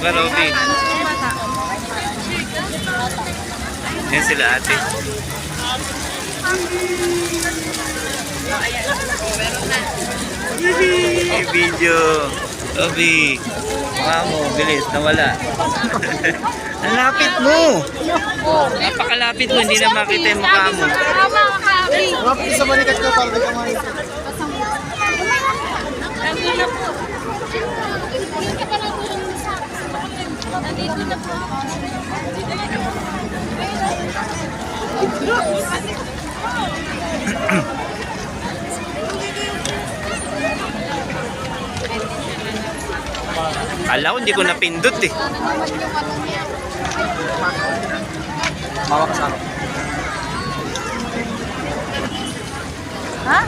Marobi. Yan sila ate. Hey, video. Obi. Mukha mo, bilis, nawala. Ang lapit mo. Napakalapit mo, hindi na makita yung mukha mo. Lapit sa balikat ko para di ka makita. Kala ko hindi ko napindot eh. Mawa ka sa akin. Ha?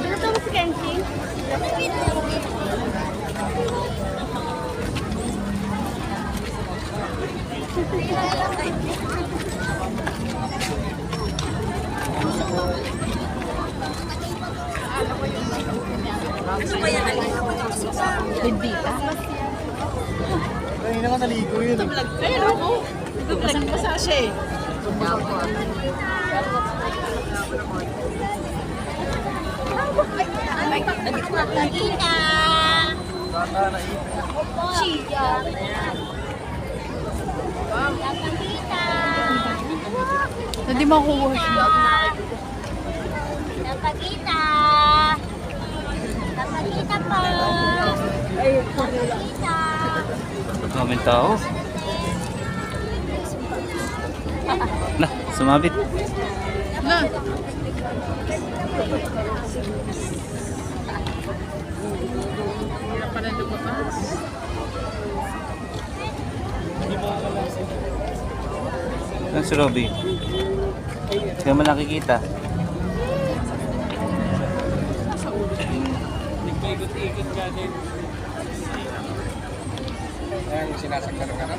Ano to si Kenji? Hindi ka? Ay, naman naligo yun. Ayun ako. Nagpasa siya eh. Nakita. Siya. Nakita. Hindi makuha siya. Napakita. Napakita po. Napakita. Comment tao. Nah, sumabit. Na. Wala pa na lumabas. Yan si Robby. Hindi mo nakikita. Nagpaikot-ikot ka din. Ayan, sinasaktan ka na.